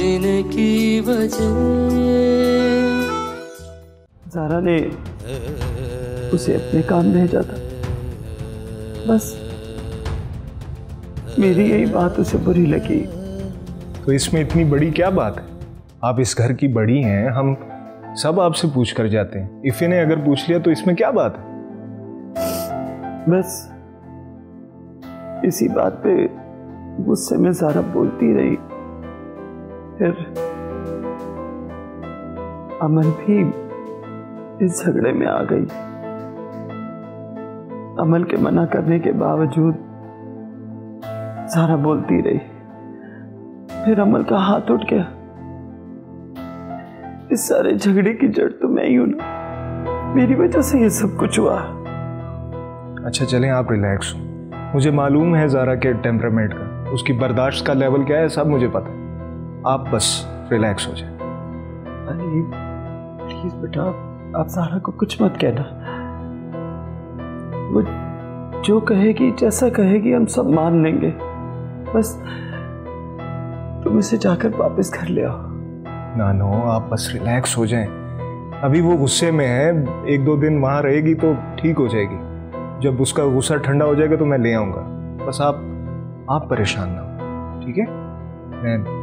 जीने की वजह। ज़ारा ने उसे अपने काम भेजा था, बस मेरी यही बात उसे बुरी लगी। तो इसमें इतनी बड़ी क्या बात है? आप इस घर की बड़ी हैं, हम सब आपसे पूछ कर जाते हैं। इफ़े ने अगर पूछ लिया तो इसमें क्या बात है? बस इसी बात पे गुस्से में ज़ारा बोलती रही। फिर अमन भी इस झगड़े में आ गई। अमन के मना करने के बावजूद ज़ारा बोलती रही। फिर अमन का हाथ उठ गया। इस सारे झगड़े की जड़ तो मैं ही हूं ना, मेरी वजह से ये सब कुछ हुआ। अच्छा चलें, आप रिलैक्स हो। मुझे मालूम है ज़ारा के टेम्परामेंट का, उसकी बर्दाश्त का लेवल क्या है सब मुझे पता है। आप बस रिलैक्स हो जाए। अरे प्लीज बेटा, आप ज़ारा को कुछ मत कहना। वो जो कहेगी, जैसा कहेगी, हम सब मान लेंगे। बस तुम इसे जाकर वापस घर ले आओ। नानो, आप बस रिलैक्स हो जाएं। अभी वो गुस्से में है, 1-2 दिन वहाँ रहेगी तो ठीक हो जाएगी। जब उसका गुस्सा ठंडा हो जाएगा तो मैं ले आऊँगा। बस आप परेशान ना हो, ठीक है? मैं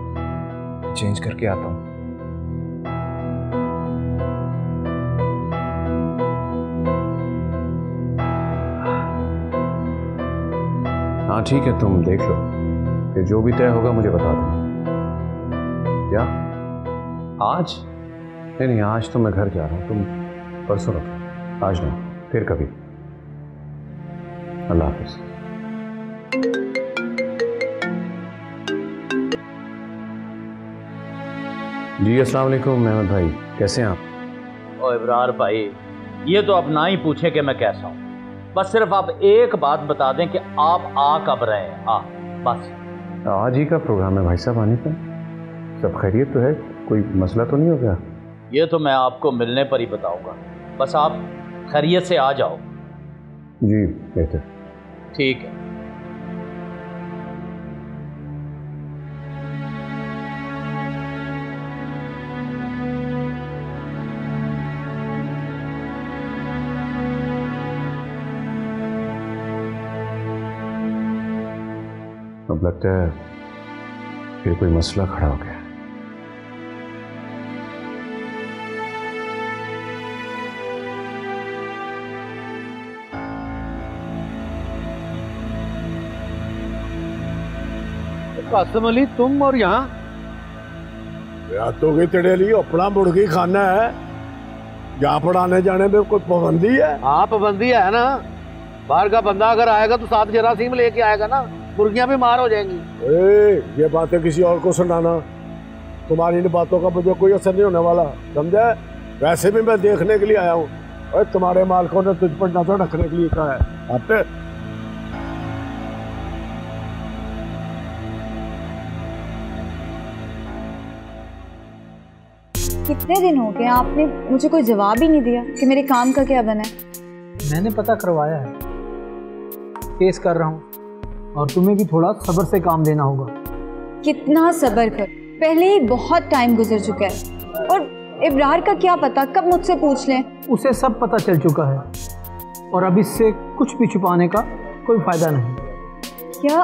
चेंज करके आता हूँ। हाँ ठीक है, तुम देख लो, फिर जो भी तय होगा मुझे बता दो। क्या आज? नहीं, आज तो मैं घर जा रहा हूँ, तुम परसों रखो, आज नहीं, फिर कभी। अल्लाह हाफिज। जी अस्सलाम वालेकुम मेहमद भाई, कैसे हैं आप? ओ इब्रार भाई, ये तो अब ना ही पूछें कि मैं कैसा हूँ। बस सिर्फ आप एक बात बता दें कि आप आ कब रहे हैं। बस आज ही का प्रोग्राम है भाई साहब, आने का। सब खैरियत तो है? कोई मसला तो नहीं हो गया? ये तो मैं आपको मिलने पर ही बताऊंगा। बस आप खैरियत से आ जाओ। जी बेहतर। ठीक है। अब लगता है फिर कोई मसला खड़ा हो गया। कासिम अली, तुम और यहाँ तो तेरे लिए अपना मुर्गी खाना है, यहाँ पढ़ाने जाने में कोई पाबंदी है? हाँ पाबंदी है ना। बाहर का बंदा अगर आएगा तो साथ जरासीम लेके आएगा ना, मुर्गियां भी मार हो जाएंगी। ये बातें किसी और को सुनाना, तुम्हारी इन बातों का मुझे कोई असर नहीं होने वाला, समझे? वैसे भी मैं देखने के लिए आया हूँ, और तुम्हारे मालिकों ने तुझ पर नजर रखने के लिए कहा है। आपने कितने दिन हो गए, आपने मुझे कोई जवाब ही नहीं दिया कि मेरे काम का क्या बना है। मैंने पता करवाया है, केस कर रहा हूँ, और तुम्हें भी थोड़ा सब्र से काम लेना होगा। कितना सब्र कर, पहले ही बहुत टाइम गुजर चुका है। और इब्रार का क्या पता कब मुझसे पूछ लें। उसे सब पता चल चुका है, और अब इससे कुछ भी छुपाने का कोई फायदा नहीं। क्या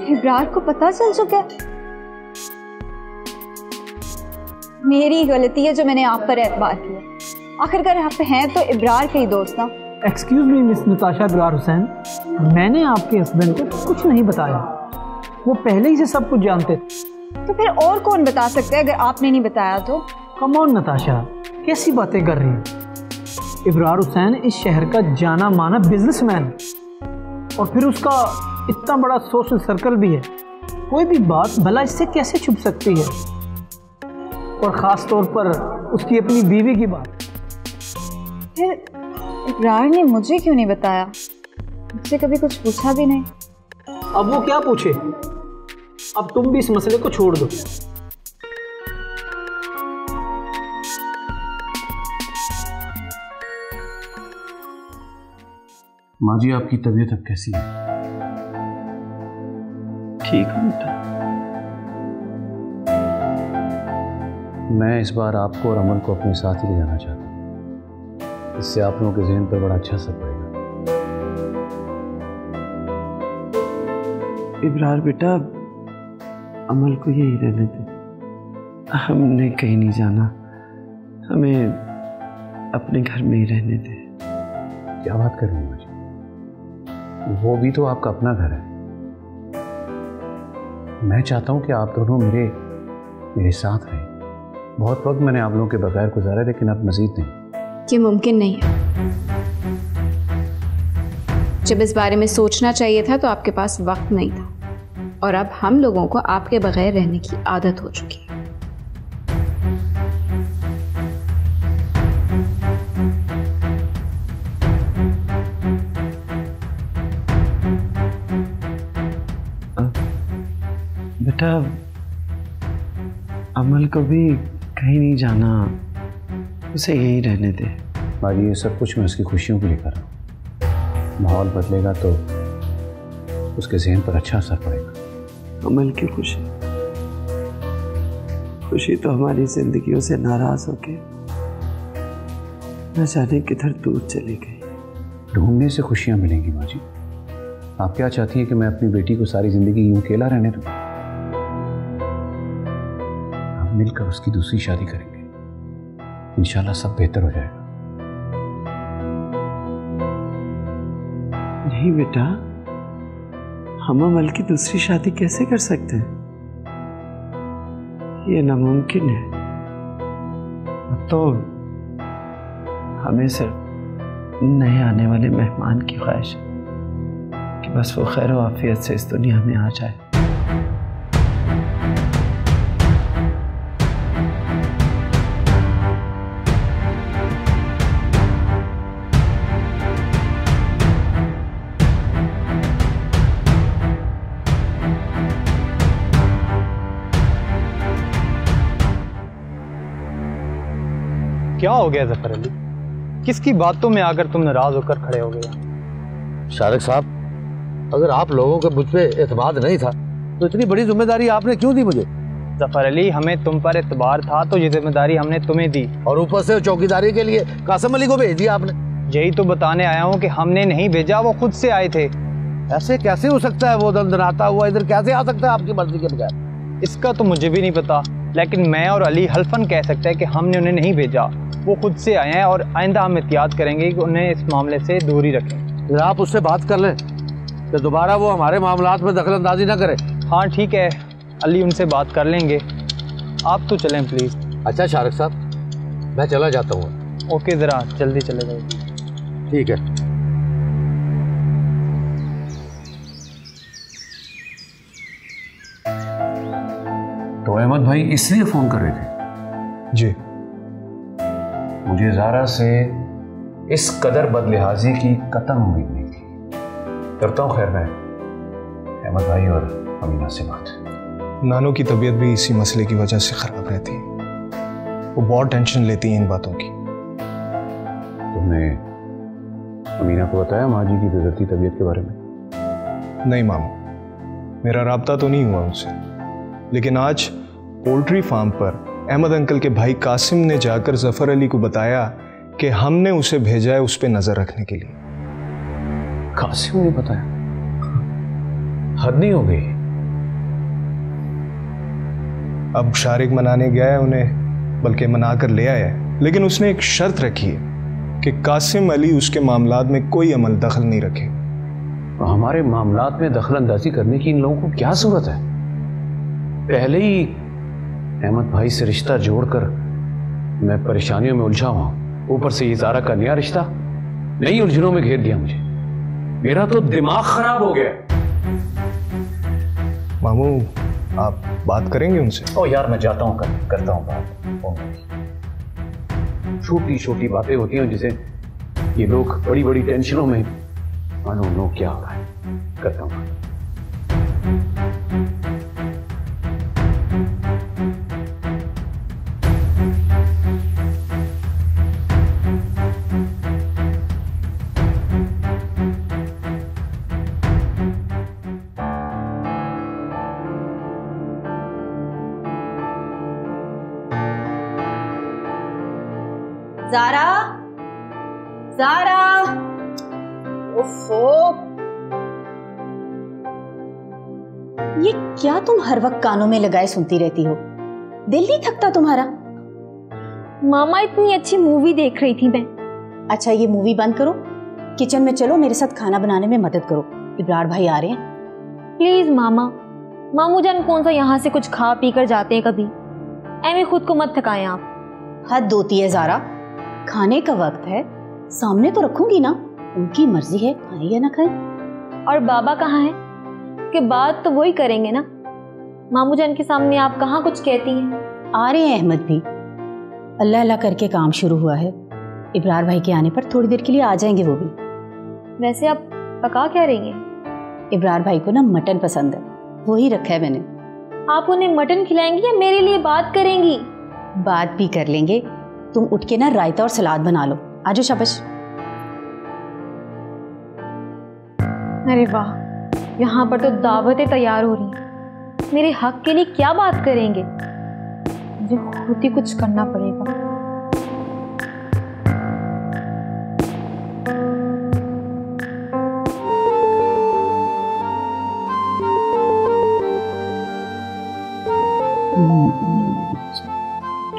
इब्रार को पता चल चुका है? मेरी गलती है जो मैंने आप पर एतबार किया। आखिरकार आप हैं तो इब्रार के ही दोस्त ना। Excuse me miss Natasha Ibrar Hussain, मैंने आपके हस्बैंड को कुछ नहीं बताया, वो पहले ही से सब कुछ जानते थे। तो फिर और कौन बता सकते हैं अगर आपने नहीं बताया तो? कम ऑन नताशा, कैसी बातें कर रही हैं? इब्रार हुसैन इस शहर का जाना माना बिजनेसमैन, और फिर उसका इतना बड़ा सोशल सर्कल भी है। कोई भी बात भला इससे कैसे छुप सकती है, और ख़ास तौर पर उसकी अपनी बीवी की बात। फिर इब्रार ने मुझे क्यों नहीं बताया? मुझसे कभी कुछ पूछा भी नहीं। अब वो क्या पूछे? अब तुम भी इस मसले को छोड़ दो। माँ जी, आपकी तबीयत अब कैसी है? ठीक है बेटा, मैं इस बार आपको और अमन को अपने साथ ही ले जाना चाहता हूँ। इससे आप लोगों के जहन पर बड़ा अच्छा असर पड़ेगा। इब्रार बेटा, अमल को यही रहने दे, हमने कहीं नहीं जाना, हमें अपने घर में ही रहने दे। क्या बात कर रही हैं मुझे? वो भी तो आपका अपना घर है। मैं चाहता हूँ कि आप दोनों मेरे साथ रहें। बहुत वक्त मैंने आप लोगों के बगैर गुजारा, लेकिन अब मजीद नहीं। ये मुमकिन नहीं है। जब इस बारे में सोचना चाहिए था तो आपके पास वक्त नहीं था, और अब हम लोगों को आपके बगैर रहने की आदत हो चुकी है। बेटा, अमल को भी कहीं नहीं जाना, उसे यहीं रहने दे। बाजी, ये सब कुछ मैं उसकी खुशियों के लिए कर रहा हूँ। माहौल बदलेगा तो उसके जहन पर अच्छा असर पड़ेगा। अमल की खुशी तो हमारी जिंदगियों से नाराज होके न जाने किधर दूर चली गई। ढूंढने से खुशियां मिलेंगी माँ जी। आप क्या चाहती हैं कि मैं अपनी बेटी को सारी जिंदगी यूं अकेला रहने दूं? हम मिलकर उसकी दूसरी शादी करेंगे, इंशाल्लाह सब बेहतर हो जाएगा। नहीं बेटा, हम अमल की दूसरी शादी कैसे कर सकते हैं? ये नामुमकिन है। अब तो हमें सिर्फ नए आने वाले मेहमान की ख्वाहिश है कि बस वो खैर व आफियत से इस दुनिया में आ जाए। क्या हो गया जफर अली? किसकी बातों में आकर तुम नाराज होकर खड़े हो गए? शारिक साहब, अगर आप लोगों के मुझ पे एतमाद नहीं था तो इतनी बड़ी जिम्मेदारी आपने क्यों दी मुझे? जफर अली, हमें तुम पर एतबार था तो ये जिम्मेदारी हमने तुम्हें दी, और ऊपर से चौकीदारी के लिए कासिम अली को भेज दिया आपने। यही तो बताने आया हूँ कि हमने नहीं भेजा, वो खुद से आए थे। ऐसे कैसे हो सकता है? वो दंदनाता हुआ इधर कैसे आ सकता है आपकी मर्जी के बगैर? इसका तो मुझे भी नहीं पता, लेकिन मैं और अली हल्फन कह सकते हैं कि हमने उन्हें नहीं भेजा, वो खुद से आए हैं। और आइंदा हम एहतियात करेंगे कि उन्हें इस मामले से दूर ही रखें। आप उससे बात कर लें कि दोबारा वो हमारे मामलात में दखल अंदाजी ना करे। हाँ ठीक है, अली उनसे बात कर लेंगे। आप तो चलें प्लीज़। अच्छा शारिक साहब, मैं चला जाता हूँ। ओके, ज़रा जल्दी चले जाइए। ठीक है। तो अहमद भाई इसलिए फ़ोन कर रहे थे? जी। मुझे ज़ारा से इस कदर बदलिहाजी की कतई उम्मीद नहीं थी। करता हूँ खैर मैं अहमद भाई और अमीना से बात। नानू की तबीयत भी इसी मसले की वजह से ख़राब रहती है, वो बहुत टेंशन लेती हैं इन बातों की। तुमने अमीना को बताया माँ जी की गुजरती तबीयत के बारे में? नहीं मामू, मेरा राब्ता तो नहीं हुआ उनसे, लेकिन आज पोल्ट्री फार्म पर अहमद अंकल के भाई कासिम ने जाकर जफर अली को बताया कि हमने उसे भेजा है उस पर नजर रखने के लिए। कासिम ने बताया? हद नहीं हो गई। अब शारिक मनाने गया है उन्हें, बल्कि मना कर ले आया है, लेकिन उसने एक शर्त रखी है कि कासिम अली उसके मामलात में कोई अमल दखल नहीं रखे। हमारे मामलात में दखल अंदाजी करने की इन लोगों को क्या जरूरत है? पहले ही अहमद भाई से रिश्ता जोड़कर मैं परेशानियों में उलझा हुआ हूं, ऊपर से ये ज़ारा का नया रिश्ता नई उलझनों में घेर दिया मुझे। मेरा तो दिमाग खराब हो गया। मामू, आप बात करेंगे उनसे? ओ यार, मैं जाता हूँ, करता हूँ बात। छोटी छोटी बातें होती हैं जिसे ये लोग बड़ी बड़ी टेंशनों में मानो नो क्या हो रहा है। करता हूँ। ज़ारा, ज़ारा, ओफो, ये क्या तुम हर वक्त कानों में लगाए सुनती रहती हो? दिल नहीं थकता तुम्हारा? मामा इतनी अच्छी मूवी देख रही थी मैं। अच्छा ये मूवी बंद करो, किचन में चलो, मेरे साथ खाना बनाने में मदद करो। इब्रार भाई आ रहे हैं। प्लीज मामा, मामू जान कौन सा यहाँ से कुछ खा पी कर जाते हैं कभी। ऐਵੇਂ खुद को मत थकाएं आप। हद होती है ज़ारा, खाने का वक्त है, सामने तो रखूंगी ना, उनकी मर्जी है, खाए या ना खाए। और बाबा कहाँ है? कि बात तो वही करेंगे ना। मामू जान के सामने आप कहाँ कुछ कहती हैं? आ रहे हैं अहमद भी, अल्लाह अल्लाह करके काम शुरू हुआ है। इब्रार भाई के आने पर थोड़ी देर के लिए आ जाएंगे वो भी। वैसे आप पका क्या रही हैं? इब्रार भाई को ना मटन पसंद है, वही रखा है मैंने। आप उन्हें मटन खिलाएंगी या मेरे लिए बात करेंगी? बात भी कर लेंगे। तुम उठ के ना रायता और सलाद बना लो। आजो शाबाश। अरे वाह, यहाँ पर तो दावतें तैयार हो रही हैं। मेरे हक के लिए क्या बात करेंगे? मुझे खुद ही कुछ करना पड़ेगा।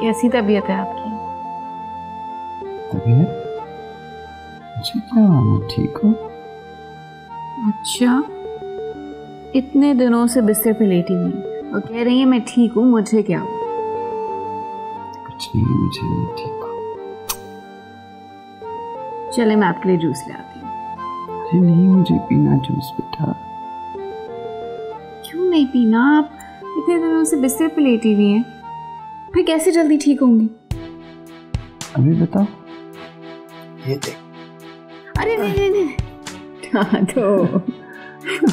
कैसी तबीयत है आपकी? तबीयत? अच्छा क्या, ठीक हो? अच्छा, इतने दिनों से बिस्तर पे लेटी हुई और कह रही है मैं ठीक हूँ, मुझे क्या? कुछ नहीं, मुझे नहीं ठीक हो। चले मैं आपके लिए जूस ले आती हूँ। अरे नहीं, मुझे पीना जूस बेटा। क्यों नहीं पीना? आप इतने दिनों से बिस्तर पे लेटी हुई हैं, फिर कैसे जल्दी ठीक होंगी? अभी बताओ। ये देख। अरे नहीं नहीं, हाँ तो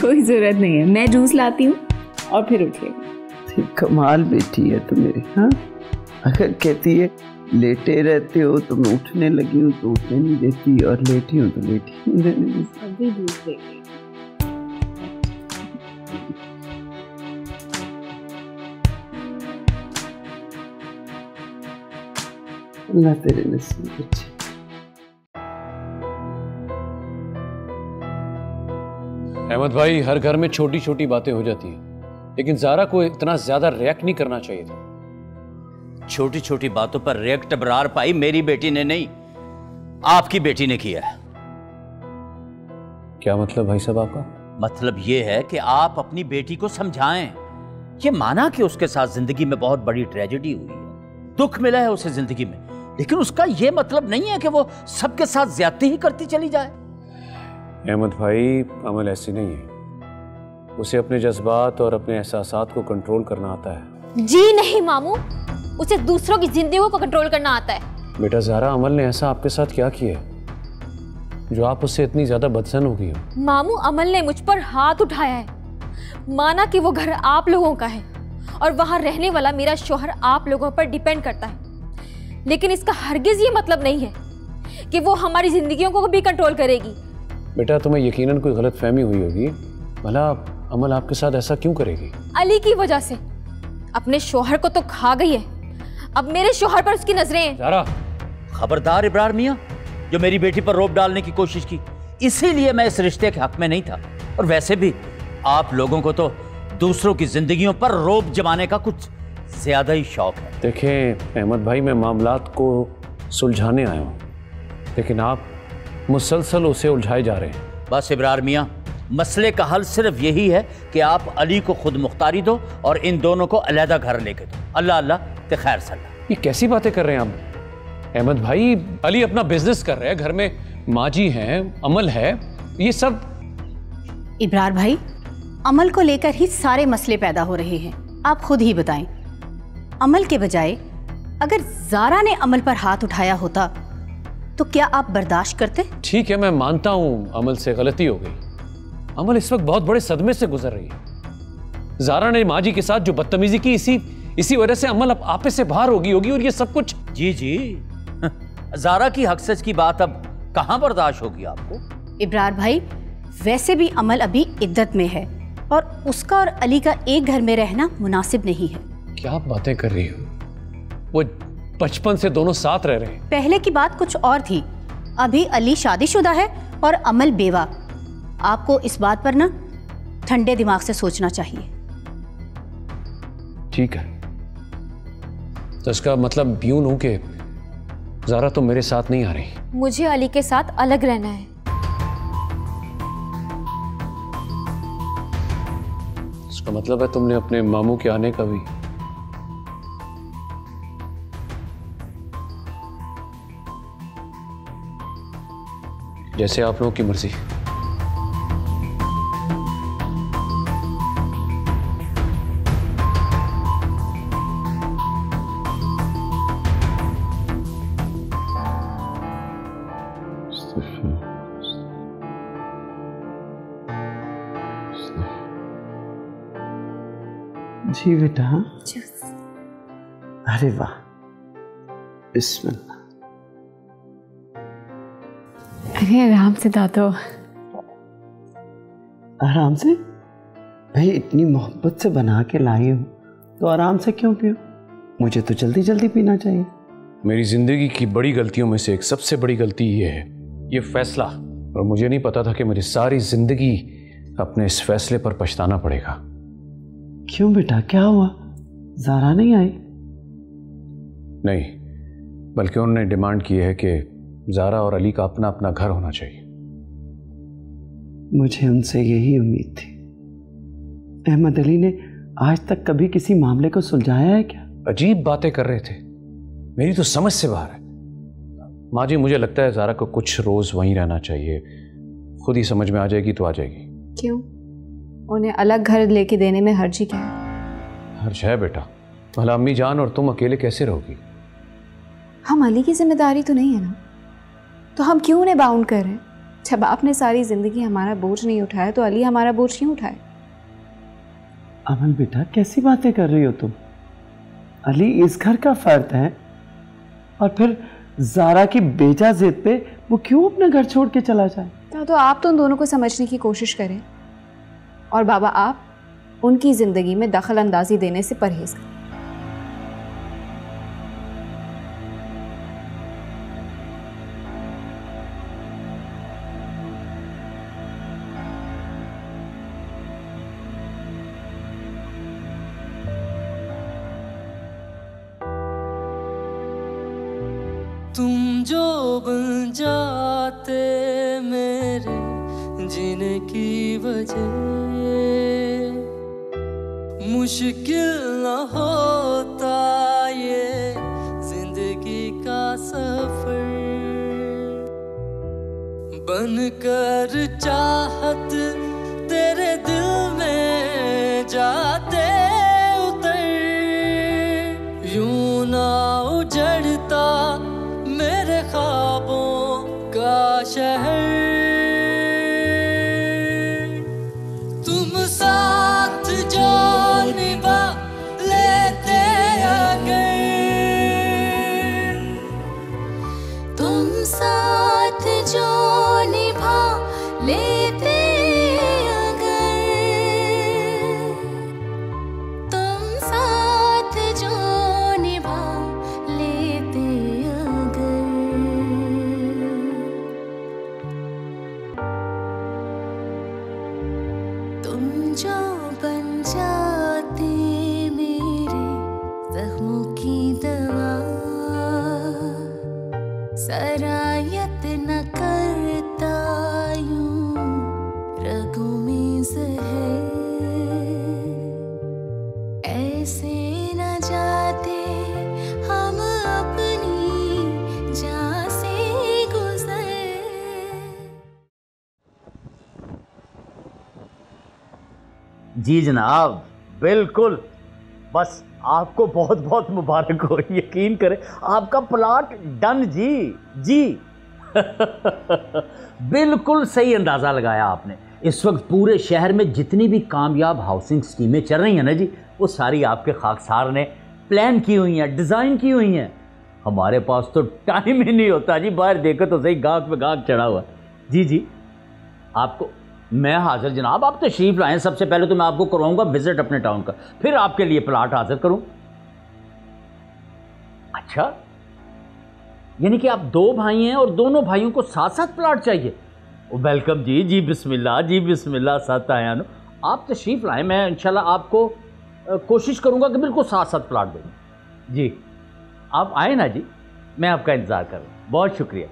कोई जरूरत नहीं है, मैं जूस लाती हूँ और फिर उठिएगा। कमाल बेटी है तू मेरी। हाँ, अगर कहती है लेटे रहते हो तो मैं उठने लगी हूँ तो उठने नहीं देती, और लेटी हूँ तो लेटी नहीं रहने देती। अभी जूस देखिए। अल्लाह तेरे नसीब अच्छे। अहमद भाई, हर घर में छोटी छोटी बातें हो जाती हैं, लेकिन ज़ारा को इतना ज्यादा रिएक्ट नहीं करना चाहिए था। छोटी छोटी बातों पर रिएक्ट इब्रार भाई मेरी बेटी ने नहीं, आपकी बेटी ने किया है। क्या मतलब भाई साहब आपका? मतलब यह है कि आप अपनी बेटी को समझाएं। ये माना कि उसके साथ जिंदगी में बहुत बड़ी ट्रेजेडी हुई है, दुख मिला है उसे जिंदगी में, लेकिन उसका यह मतलब नहीं है कि वो सबके साथ ज्यादती ही करती चली जाए। अहमद भाई, अमल ऐसी नहीं है, उसे अपने जज्बात और अपने एहसासात को कंट्रोल करना आता है। जी नहीं मामू, उसे दूसरों की जिंदगियों को कंट्रोल करना आता है। बेटा ज़ारा, अमल ने ऐसा आपके साथ क्या किया जो आप उससे इतनी ज्यादा बदसन हो गई हो? मामू, अमल ने मुझ पर हाथ उठाया है। माना कि वो घर आप लोगों का है और वहां रहने वाला मेरा शौहर आप लोगों पर डिपेंड करता है, लेकिन इसका हरगिज ये मतलब नहीं है कि वो हमारी जिंदगियों को भी कंट्रोल करेगी। बेटा, तुम्हें यकीनन कोई गलत फहमी हुई होगी। भला अमल आपके साथ ऐसा क्यों करेगी? अली की वजह से। अपने शौहर को तो खा गई है, अब मेरे शौहर पर उसकी नजरें हैं। ज़ारा, खबरदार इब्रार मियां, जो मेरी बेटी पर रोब डालने की कोशिश की, इसीलिए मैं इस रिश्ते के हक में नहीं था। और वैसे भी आप लोगों को तो दूसरों की जिंदगियों पर रोब जमाने का कुछ ज्यादा ही शौक है। देखें अहमद भाई, मैं मामलात को सुलझाने आया हूँ, लेकिन आप मुसलसल उसे उलझाए जा रहे हैं। बस इब्रार मियां, मसले का हल सिर्फ यही है कि आप अली को खुद मुख्तारी दो और इन दोनों को अलहदा घर लेके दो। अल्लाह अल्लाह ते खैर सल्ला। ये कैसी बातें कर रहे हैं आप अहमद भाई? अली अपना बिजनेस कर रहे हैं, घर में माजी हैं, अमल है, ये सब। इब्रार भाई, अमल को लेकर ही सारे मसले पैदा हो रहे हैं। आप खुद ही बताएं, अमल के बजाय अगर ज़ारा ने अमल पर हाथ उठाया होता तो क्या आप बर्दाश्त करते? ठीक है, मैं मानता हूं अमल से गलती हो गई। अमल इस वक्त बहुत बड़े सदमे से गुजर रही है। ज़ारा ने माजी के साथ जो बदतमीजी की, इसी वजह से अमल अब आपे से बाहर होगी और ये सब कुछ। जी जी, ज़ारा की हक सच की बात अब कहां बर्दाश्त होगी आपको? इब्रार भाई, वैसे भी अमल अभी इद्दत में है और उसका और अली का एक घर में रहना मुनासिब नहीं है। क्या आप बातें कर रही हो? वो बचपन से दोनों साथ रह रहे हैं। पहले की बात कुछ और थी, अभी अली शादीशुदा है और अमल बेवा। आपको इस बात पर ना ठंडे दिमाग से सोचना चाहिए। ठीक है, तो इसका मतलब यूं लूं कि ज़ारा तुम मेरे साथ नहीं आ रही? मुझे अली के साथ अलग रहना है। इसका मतलब है तुमने अपने मामू के आने का भी? जैसे आप लोगों की मर्जी। जी बेटा। अरे वाह, बिस्मिल्लाह। अरे आराम से दादो। आराम से? भाई इतनी मोहब्बत से बना के लाई हो तो आराम से क्यों पियो? मुझे तो जल्दी जल्दी पीना चाहिए। मेरी जिंदगी की बड़ी गलतियों में से एक सबसे बड़ी गलती ये है, ये फैसला। और मुझे नहीं पता था कि मुझे सारी जिंदगी अपने इस फैसले पर पछताना पड़ेगा। क्यों बेटा, क्या हुआ? ज़ारा नहीं आई? नहीं, बल्कि उन्होंने डिमांड की है कि ज़ारा और अली का अपना अपना घर होना चाहिए। मुझे उनसे यही उम्मीद थी। अहमद अली ने आज तक कभी किसी मामले को सुलझाया है क्या? अजीब बातें कर रहे थे, मेरी तो समझ से बाहर है। माँ जी, मुझे लगता है ज़ारा को कुछ रोज़ वहीं रहना चाहिए, खुद ही समझ में आ जाएगी तो आ जाएगी। क्यों? उन्हें अलग घर लेके देने में हर्ज क्या है? हर्ज है बेटा, भला अम्मी जान और तुम अकेले कैसे रहोगी? हम अली की जिम्मेदारी तो नहीं है ना, तो हम क्यों उन्हें बाउंड कर रहे हैं? जब आपने सारी जिंदगी हमारा बोझ नहीं उठाया तो अली हमारा बोझ क्यों उठाए? अमल बेटा, कैसी बातें कर रही हो तुम? अली इस घर का फर्द है, और फिर ज़ारा की बेजा जिद पे वो क्यों अपना घर छोड़ के चला जाए? तो आप तो उन दोनों को समझने की कोशिश करें, और बाबा आप उनकी जिंदगी में दखल अंदाजी देने से परहेज करें। तुम जो बन जाते मेरे जीने की वजह, मुश्किल न होता ये जिंदगी का सफर। बनकर चाहत तेरे दिल में जाते उतर, यूं ना उजड़ता मेरे ख्वाबों का शहर। तुम साथ जो निभा लेते अगर, तुम साथ जो निभा लेते अगर, तुम साथ जो निभा लेते अगर, तुम जो बन जाते मेरे जख्मों की दवा, सरायत न करता यूं रगों में जहर, ऐसे न जाते हम अपनी जान से गुजर। जी जनाब, बिल्कुल। बस आपको बहुत बहुत मुबारक हो, यकीन करें आपका प्लॉट डन जी। जी बिल्कुल सही अंदाज़ा लगाया आपने। इस वक्त पूरे शहर में जितनी भी कामयाब हाउसिंग स्कीमें चल रही हैं ना जी, वो सारी आपके खाकसार ने प्लान की हुई हैं, डिज़ाइन की हुई हैं। हमारे पास तो टाइम ही नहीं होता जी, बाहर देखो तो सही गाहक पे गाहक चढ़ा हुआ। जी जी, आपको मैं हाजिर जनाब, आप तशरीफ़ लाएं। सबसे पहले तो मैं आपको करवाऊंगा विजिट अपने टाउन का, फिर आपके लिए प्लाट हाजिर करूं। अच्छा, यानी कि आप 2 भाई हैं और दोनों भाइयों को साथ साथ प्लाट चाहिए? वेलकम जी, जी बिस्मिल्लाह साथ आया नो। आप तशरीफ़ लाएं, मैं इंशाल्लाह आपको कोशिश करूंगा कि बिल्कुल साथ साथ प्लाट दूँ। जी आप आए ना जी, मैं आपका इंतज़ार कर रहा हूँ। बहुत शुक्रिया।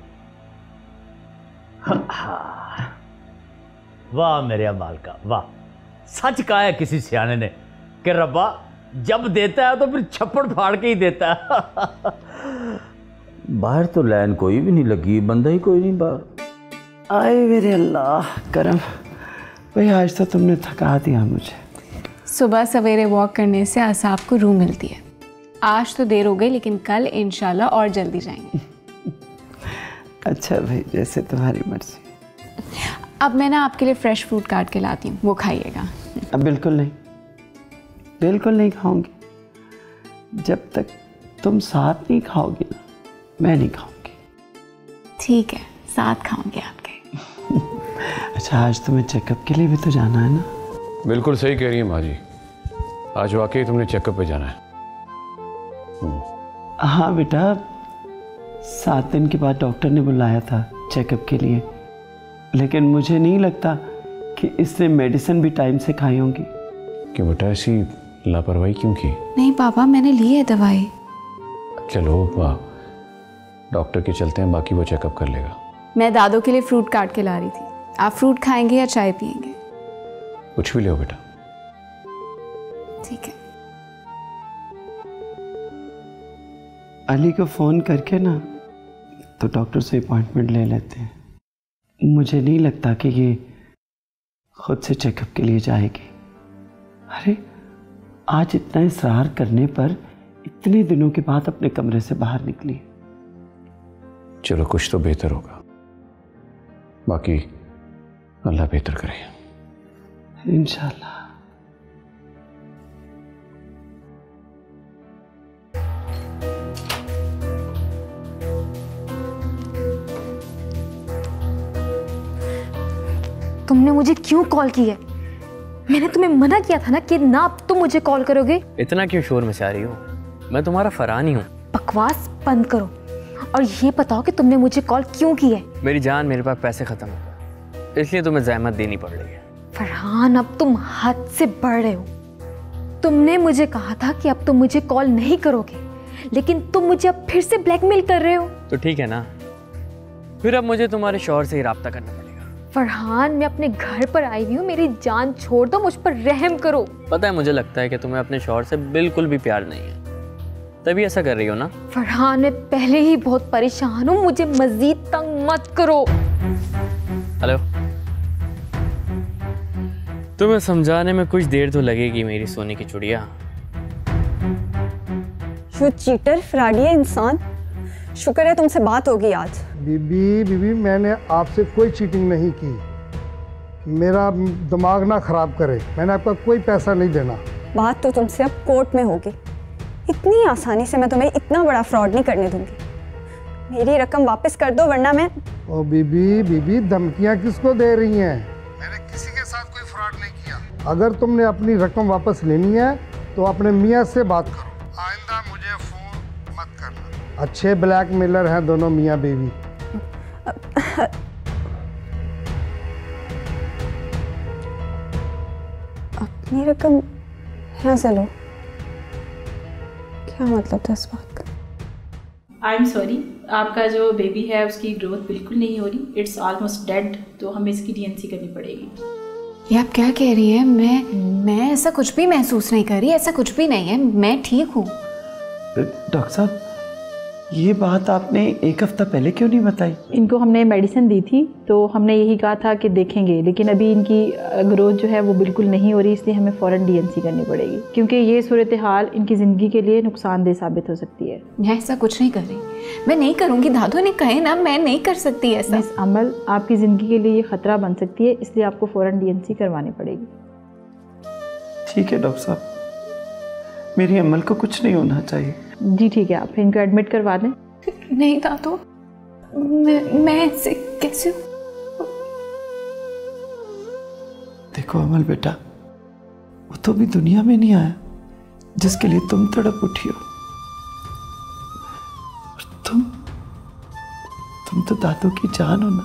वाह मेरे अमाल का वाह, सच कहा है किसी सियाने ने कि रब्बा जब देता है तो फिर छप्पड़ फाड़ के ही देता है। बाहर तो लाइन कोई भी नहीं लगी, बंदा ही कोई नहीं बाहर। आए मेरे अल्लाह करम। भाई आज तो तुमने थका दिया मुझे। सुबह सवेरे वॉक करने से आसाब को रूह मिलती है। आज तो देर हो गई, लेकिन कल इंशाल्लाह और जल्दी जाएंगे। अच्छा भाई, जैसे तुम्हारी मर्जी। अब मैं ना आपके लिए फ्रेश फ्रूट काट के लाती हूँ, वो खाइएगा। अब बिल्कुल नहीं खाऊंगी। जब तक तुम साथ नहीं खाओगी ना, मैं नहीं खाऊंगी। ठीक है, साथ खाऊंगी आपके। अच्छा, आज तुम्हें चेकअप के लिए भी तो जाना है ना? बिल्कुल सही कह रही है माँ जी, आज वाकई तुमने चेकअप पे जाना है। हाँ बेटा, 7 दिन के बाद डॉक्टर ने बुलाया था चेकअप के लिए, लेकिन मुझे नहीं लगता कि इसने मेडिसिन भी टाइम से खाई होंगी। क्यों बेटा, ऐसी लापरवाही क्यों की? नहीं पापा, मैंने ली है दवाई। चलो वाह, डॉक्टर के चलते हैं, बाकी वो चेकअप कर लेगा। मैं दादू के लिए फ्रूट काट के ला रही थी। आप फ्रूट खाएंगे या चाय पियेंगे? कुछ भी ले बेटा। ठीक है। अली को फ़ोन करके ना तो डॉक्टर से अपॉइंटमेंट ले लेते हैं। मुझे नहीं लगता कि ये खुद से चेकअप के लिए जाएगी। अरे आज इतना इसरार करने पर इतने दिनों के बाद अपने कमरे से बाहर निकली। चलो कुछ तो बेहतर होगा, बाकी अल्लाह बेहतर करे इंशाल्लाह। तुमने मुझे क्यों कॉल की है? मैंने तुम्हें मना किया था ना कि ना अब तुम मुझे कॉल करोगे। इतना क्यों शोर मचा रही हो? मैं तुम्हारा फरहान ही हूँ। बकवास बंद करो और ये बताओ कि तुमने मुझे कॉल क्यों की है। मेरी जान, मेरे पास पैसे खत्म हो गए, इसलिए तुम्हें ज़हमत देनी पड़ रही है। फरहान, अब तुम हद से बढ़ रहे हो। तुमने मुझे कहा था कि अब तुम मुझे कॉल नहीं करोगे, लेकिन तुम मुझे अब फिर से ब्लैकमेल कर रहे हो। तो ठीक है ना, फिर अब मुझे तुम्हारे शौहर से ही राब्ता करना पड़ेगा। फरहान, मैं अपने घर पर आई हुई हूँ, मेरी जान छोड़ दो, मुझ पर रहम करो। पता है, मुझे लगता है कि तुम्हें अपने शौहर से बिल्कुल भी प्यार नहीं है, तभी ऐसा कर रही हो ना। फरहान, मैं पहले ही बहुत परेशान हूँ, मुझे मजीद तंग मत करो। हेलो, तुम्हें समझाने में कुछ देर तो लगेगी मेरी सोने की चुड़िया। यू चीटर, फ्रॉडी इंसान। शुक्र है तुमसे बात होगी आज। बीबी, मैंने आपसे कोई चीटिंग नहीं की। मेरा दिमाग ना खराब करे, मैंने आपका कोई पैसा नहीं देना। बात तो तुमसे अब कोर्ट में होगी। इतनी आसानी से मैं तुम्हें इतना बड़ा फ्रॉड नहीं करने दूंगी। मेरी रकम वापस कर दो, वरना मैं। ओ बीबी, धमकियां किसको दे रही हैं? मैंने किसी के साथ कोई फ्रॉड नहीं किया। अगर तुमने अपनी रकम वापस लेनी है तो अपने मियाँ से बात करो, आइंदा मुझे फोन मत करना। अच्छे ब्लैकमेलर हैं दोनों मियाँ बीवी। अपनी रकम यहाँ से लो, क्या मतलब था इस बात का? आई एम सॉरी, आपका जो बेबी है उसकी ग्रोथ बिल्कुल नहीं हो रही, इट्स ऑलमोस्ट डेड, तो हमें इसकी डीएनसी करनी पड़ेगी। ये आप क्या कह रही हैं? मैं ऐसा कुछ भी महसूस नहीं कर रही, ऐसा कुछ भी नहीं है, मैं ठीक हूँ। डॉक्टर साहब, ये बात आपने 1 हफ्ता पहले क्यों नहीं बताई? इनको हमने मेडिसिन दी थी तो हमने यही कहा था कि देखेंगे, लेकिन अभी इनकी ग्रोथ जो है वो बिल्कुल नहीं हो रही, इसलिए हमें फ़ौरन डीएनसी करनी पड़ेगी, क्योंकि ये सूरत हाल इनकी ज़िंदगी के लिए नुकसानदेह साबित हो सकती है। मैं ऐसा कुछ नहीं कर रही, मैं नहीं करूँगी। दादू ने कहे ना, मैं नहीं कर सकती ऐसा। मिस अमल, आपकी ज़िंदगी के लिए ये ख़तरा बन सकती है, इसलिए आपको फ़ौरन डीएनसी करवानी पड़ेगी। ठीक है डॉक्टर साहब, मेरी अमल को कुछ नहीं होना चाहिए। जी ठीक है, आप इनको एडमिट करवा दें। नहीं दादू, मैं ऐसे कैसे? देखो अमल बेटा, वो तो भी दुनिया में नहीं आया जिसके लिए तुम तड़प उठी हो। तो दादों की जान हो ना,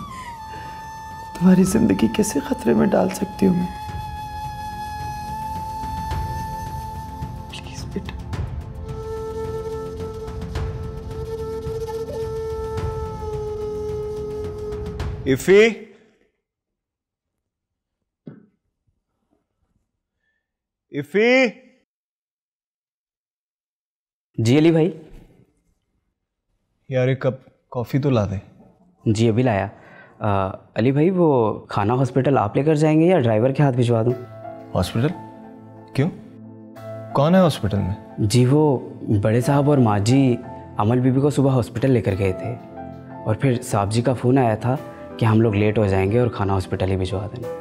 तुम्हारी जिंदगी कैसे खतरे में डाल सकती हूँ मैं? प्लीज बेटा। IFFI, IFFI. जी अली भाई। यार एक कप कॉफ़ी तो ला दे। जी अभी लाया। अली भाई वो खाना हॉस्पिटल आप लेकर जाएंगे या ड्राइवर के हाथ भिजवा दूँ? हॉस्पिटल? क्यों? कौन है हॉस्पिटल में? जी वो बड़े साहब और माँ जी अमल बीबी को सुबह हॉस्पिटल लेकर गए थे और फिर साहब जी का फ़ोन आया था कि हम लोग लेट हो जाएंगे और खाना हॉस्पिटल ही भिजवा देना।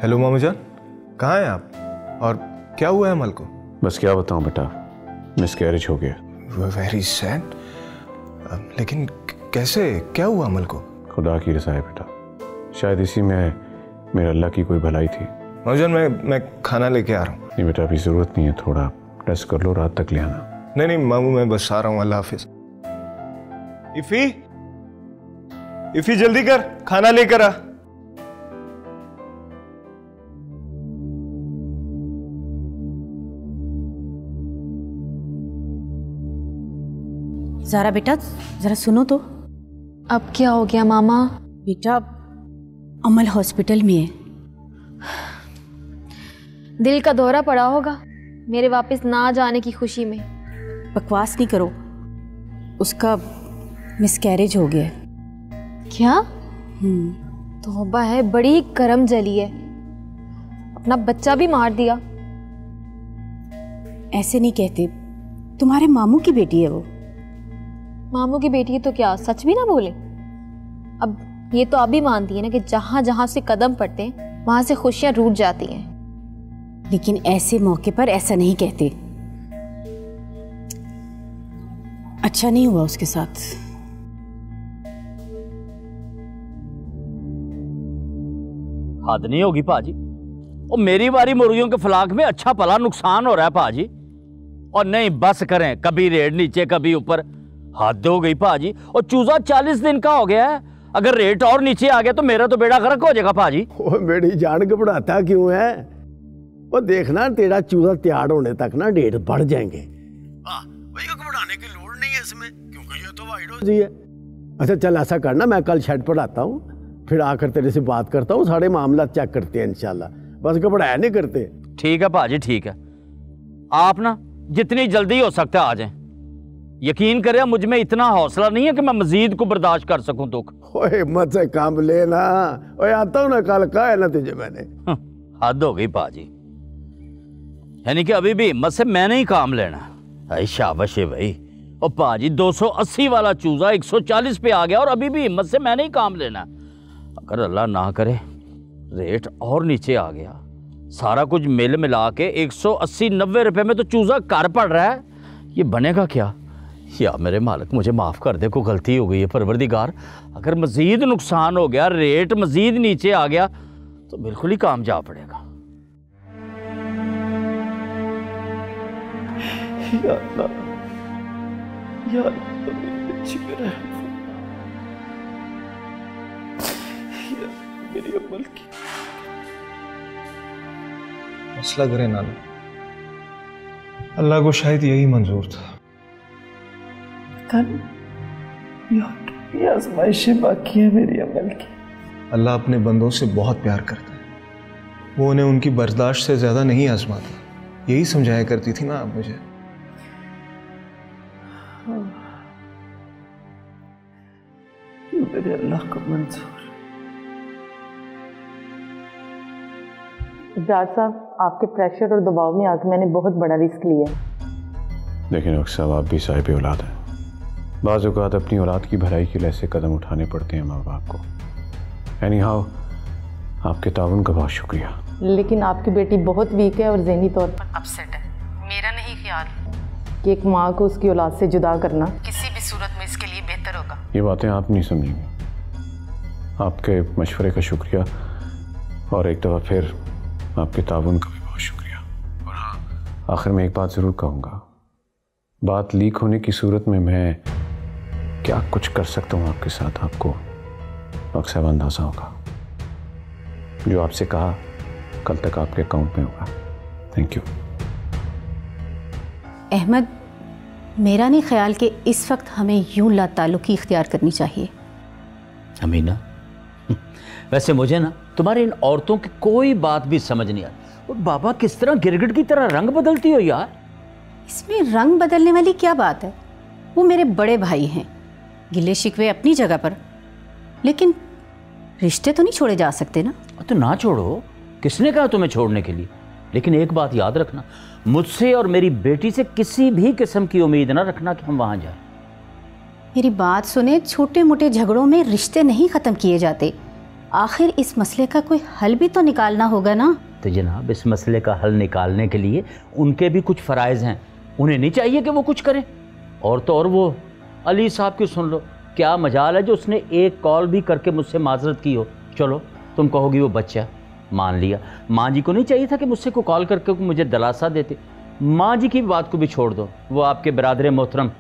हेलो मामू जान, कहाँ हैं आप? और क्या हुआ है अमल को? बस क्या बताऊं बेटा, मिसकैरेज हो गया। Very sad. लेकिन कैसे, क्या हुआ अमल को? खुदा की रज़ा है बेटा, शायद इसी में मेरे अल्लाह की कोई भलाई थी। मामू जान मैं खाना लेके आ रहा हूँ। नहीं बेटा अभी ज़रूरत नहीं है, थोड़ा रेस्ट कर लो, रात तक ले आना। नहीं नहीं मामू, मैं बस आ रहा हूँ, अल्लाह हाफिज। इफी, इफी जल्दी कर, खाना लेकर आ। ज़ारा बेटा ज़रा सुनो तो। अब क्या हो गया मामा? बेटा अमल हॉस्पिटल में है। दिल का दौरा पड़ा होगा मेरे वापस ना जाने की खुशी में। बकवास नहीं करो, उसका मिसकैरेज हो गया। क्या? तौबा है, बड़ी ही करम जली है, अपना बच्चा भी मार दिया। ऐसे नहीं कहते, तुम्हारे मामू की बेटी है वो। मामू की बेटी है तो क्या सच भी ना बोले? अब ये तो अभी मानती है ना कि जहां जहां से कदम पड़ते हैं वहां से खुशियां रूठ जाती हैं। लेकिन ऐसे मौके पर ऐसा नहीं कहते। अच्छा नहीं हुआ उसके साथ। हद नहीं होगी पाजी, और मेरी बारी मुर्गियों के फलाक में अच्छा भला नुकसान हो रहा है पाजी। और नहीं बस करें, कभी रेट नीचे कभी ऊपर, हद हो गई पाजी। और चूजा 40 दिन का हो गया है, अगर रेट और नीचे आ गया तो मेरा तो बेड़ा गर्क हो जाएगा पाजी। वो मेरी जान घबराता क्यों है? वो देखना तेरा चूजा तैयार होने तक ना डेट बढ़ जाएंगे। भैया घबराने की लोड़ नहीं है इसमें, क्योंकि ये तो वाइड जी है। अच्छा चल ऐसा करना, मैं कल शेड पर आता हूँ, फिर आकर तेरे से बात करता हूँ, सारे मामला चेक करते हैं इंशाल्लाह। बस घबराया नहीं करते। ठीक है पाजी, ठीक है। आप ना जितनी जल्दी हो सकता है आ जाएं। यकीन करें मुझ में इतना हौसला नहीं है कि मैं मजीद को बर्दाश्त कर सकूं दुख। ओए हिम्मत से काम लेना। ओए आता हूं ना, कल कहा है ना तुझे मैंने। हद हो गई पाजी, यानी कि अभी भी हिम्मत से मैंने ही काम लेना। शाबाश है भाई। और पाजी 280 वाला चूजा 140 पे आ गया और अभी भी हिम्मत से मैंने ही काम लेना। अगर अल्लाह ना करे रेट और नीचे आ गया, सारा कुछ मिल मिला के 180-90 रुपए में तो चूजा कर पड़ रहा है, ये बनेगा क्या? या मेरे मालिक मुझे माफ़ कर दे, कोई गलती हो गई है परवरदिगार। अगर मज़ीद नुकसान हो गया, रेट मज़ीद नीचे आ गया तो बिल्कुल ही काम जा पड़ेगा। या अल्लाह, या अल्लाह मेरी बच्ची पे रहम फरमा, मेरी अमल की। मसला करे नाना, अल्लाह को शायद यही मंजूर था। ये आजमाइशें बाकी है मेरी अमल की। अल्लाह अपने बंदों से बहुत प्यार करता है, वो उन्हें उनकी बर्दाश्त से ज्यादा नहीं आजमाता। यही समझाया करती थी ना आप मुझे। मेरे अल्लाह को मंजूर। इब्रार साहब, आपके प्रेशर और दबाव में आके मैंने बहुत बड़ा रिस्क लिया। लेकिन डॉक्टर साहब आप भी साहिब औलाद हैं, बाज़ औक़ात अपनी औलाद की भलाई के लिए ऐसे कदम उठाने पड़ते हैं माँ बाप को। एनी हाउ आपके ताउन का बहुत शुक्रिया। लेकिन आपकी बेटी बहुत वीक है और ज़हनी तौर पर अपसेट है। मेरा नहीं ख्याल कि एक माँ को उसकी औलाद से जुदा करना किसी भी सूरत में इसके लिए बेहतर होगा। ये बातें आप नहीं समझेंगे। आपके मशवरे का शुक्रिया, और एक दफ़ा फिर आपके ताउन का भी बहुत शुक्रिया। और हाँ, आखिर में एक बात ज़रूर कहूँगा, बात लीक होने की सूरत में मैं क्या कुछ कर सकता हूँ आपके साथ, आपको अक्सर अंदाज़ा होगा। जो आपसे कहा कल तक आपके अकाउंट में होगा। Thank you. अहमद, मेरा नहीं ख्याल कि इस वक्त हमें यूं लाताल्लुकी इख्तियार करनी चाहिए। अमीना, वैसे मुझे ना तुम्हारी इन औरतों की कोई बात भी समझ नहीं आती। और बाबा किस तरह गिरगिट की तरह रंग बदलती हो यार। इसमें रंग बदलने वाली क्या बात है? वो मेरे बड़े भाई हैं, गिले शिकवे अपनी जगह पर, लेकिन रिश्ते तो नहीं छोड़े जा सकते ना। तो ना छोड़ो, किसने कहा तुम्हें छोड़ने के लिए? लेकिन एक बात याद रखना, मुझसे और मेरी बेटी से किसी भी किस्म की उम्मीद ना रखना कि हम वहां जाएं। मेरी बात सुने, छोटे मोटे झगड़ों में रिश्ते नहीं खत्म किए जाते। आखिर इस मसले का कोई हल भी तो निकालना होगा ना। तो जनाब, इस मसले का हल निकालने के लिए उनके भी कुछ फ़राइज़ हैं, उन्हें नहीं चाहिए कि वो कुछ करें। और तो और वो अली साहब की सुन लो, क्या मजाल है जो उसने एक कॉल भी करके मुझसे माजरत की हो। चलो तुम कहोगी वो बच्चा, मान लिया। माँ जी को नहीं चाहिए था कि मुझसे को कॉल करके मुझे दिलासा देते। माँ जी की बात को भी छोड़ दो, वो आपके बरादर मोहतरम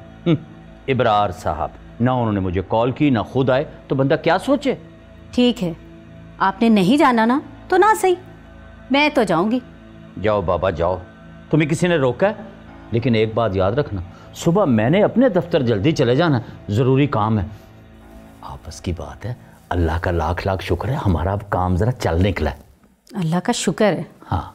इब्रार साहब, ना उन्होंने मुझे कॉल की ना खुद आए, तो बंदा क्या सोचे। ठीक है, आपने नहीं जाना ना तो ना सही, मैं तो जाऊंगी। जाओ बाबा जाओ, तुम्हें किसी ने रोका है? लेकिन एक बात याद रखना, सुबह मैंने अपने दफ्तर जल्दी चले जाना, ज़रूरी काम है। आपस की बात है, अल्लाह का लाख लाख शुक्र है हमारा अब काम ज़रा चल निकला है। अल्लाह का शुक्र है। हाँ।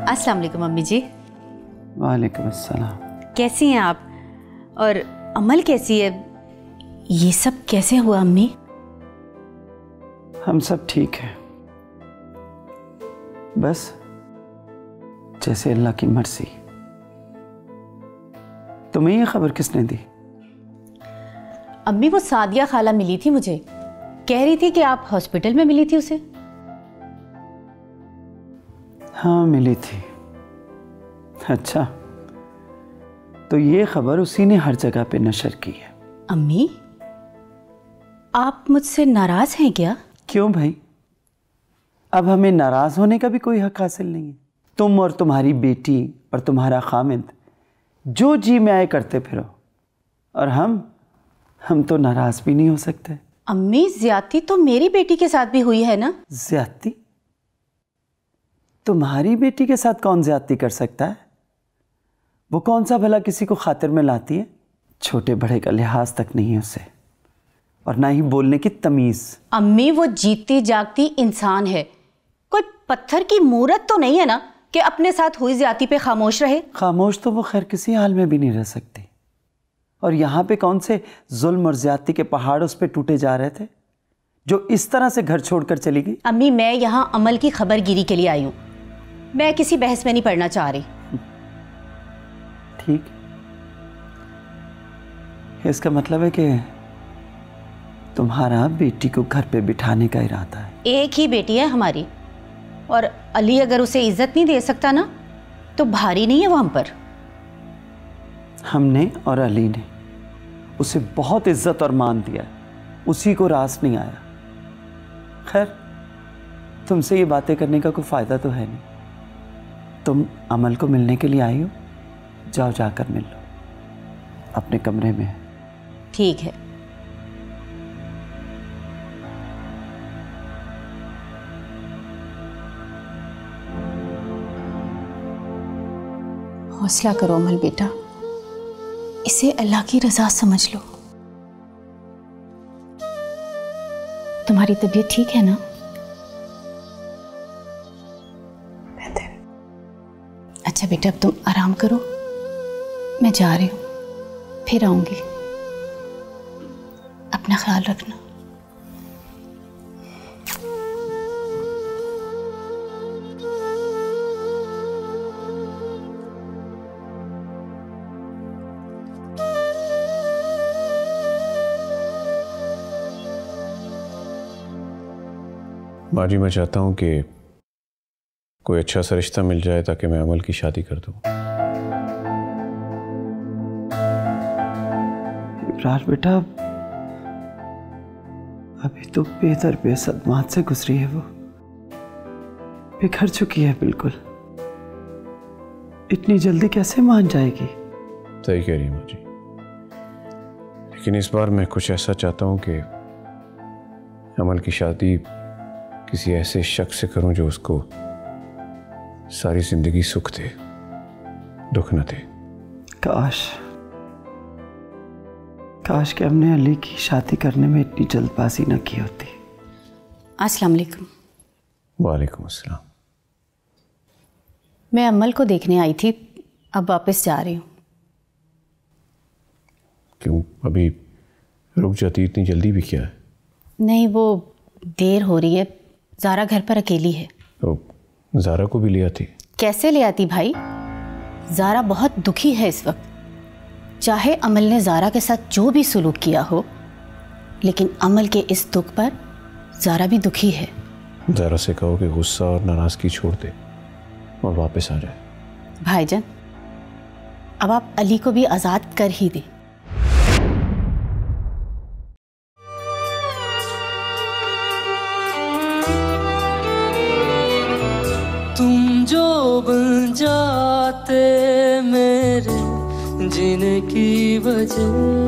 अस्सलाम वालेकुम अम्मी जी। वालेकुम अस्सलाम। कैसी हैं आप? और अमल कैसी है? ये सब कैसे हुआ अम्मी? हम सब ठीक हैं, बस जैसे अल्लाह की मर्जी। तुम्हें ये खबर किसने दी? अम्मी, वो सादिया खाला मिली थी मुझे, कह रही थी कि आप हॉस्पिटल में मिली थी उसे। हाँ मिली थी। अच्छा, तो ये खबर उसी ने हर जगह पे नशर की है। अम्मी, आप मुझसे नाराज हैं क्या? क्यों भाई, अब हमें नाराज होने का भी कोई हक हासिल नहीं है। तुम और तुम्हारी बेटी और तुम्हारा खामिद जो जी में आए करते फिरो, और हम तो नाराज भी नहीं हो सकते। अम्मी, ज्यादती तो मेरी बेटी के साथ भी हुई है ना? ज्यादती? तुम्हारी बेटी के साथ कौन ज्यादती कर सकता है? वो कौन सा भला किसी को खातिर में लाती है? छोटे बड़े का लिहाज तक नहीं है उसे, और ना ही बोलने की तमीज। अम्मी, वो जीती जागती इंसान है, कोई पत्थर की मूरत तो नहीं है ना कि अपने साथ हुई ज्यादती पे खामोश रहे। खामोश तो वो खैर किसी हाल में भी नहीं रह सकती। और यहाँ पे कौन से जुल्म और ज्यादती के पहाड़ उस पे टूटे जा रहे थे जो इस तरह से घर छोड़कर चली गई? अम्मी, मैं यहाँ अमल की खबरगिरी के लिए आई हूँ, मैं किसी बहस में नहीं पढ़ना चाह रही। ठीक, इसका मतलब है कि तुम्हारा बेटी को घर पे बिठाने का इरादा है। एक ही बेटी है हमारी, और अली अगर उसे इज्जत नहीं दे सकता ना तो भारी नहीं है वो हम पर। हमने और अली ने उसे बहुत इज्जत और मान दिया, उसी को रास नहीं आया। खैर, तुमसे ये बातें करने का कोई फायदा तो है नहीं, तुम अमल को मिलने के लिए आई हो, जाओ जाकर मिल लो, अपने कमरे में। ठीक है। हौसला करो अमल बेटा, इसे अल्लाह की रजा समझ लो। तुम्हारी तबीयत ठीक है ना? अच्छा बेटा, अब तुम आराम करो, मैं जा रही हूँ, फिर आऊंगी। अपना ख्याल रखना। माँ जी, मैं चाहता हूँ कि कोई अच्छा सा रिश्ता मिल जाए ताकि मैं अमल की शादी कर दूँ। इब्रार बेटा, अभी तो बेदर सदमात से गुजरी है, वो बिखर चुकी है बिल्कुल। इतनी जल्दी कैसे मान जाएगी? सही कह रही है माँ जी, लेकिन इस बार मैं कुछ ऐसा चाहता हूँ कि अमल की शादी किसी ऐसे शख्स से करूं जो उसको सारी जिंदगी सुख दे, दुख न दे। काश कि हमने अली की शादी करने में इतनी जल्दबाजी न की होती। अस्सलाम वालेकुम। वालेकुम अस्सलाम। मैं अमल को देखने आई थी, अब वापस जा रही हूँ। क्यों, अभी रुक जाती, इतनी जल्दी भी क्या है? नहीं, वो देर हो रही है, ज़ारा घर पर अकेली है। तो ज़ारा को भी ले आती? कैसे ले आती भाई? ज़ारा बहुत दुखी है इस वक्त। चाहे अमल ने ज़ारा के साथ जो भी सुलूक किया हो, लेकिन अमल के इस दुख पर ज़ारा भी दुखी है। ज़ारा से कहो कि गुस्सा और नाराज़गी छोड़ दे और वापस आ जाए। भाईजान, अब आप अली को भी आज़ाद कर ही दें। तुम जो बन जाते मेरे जीने की वजह,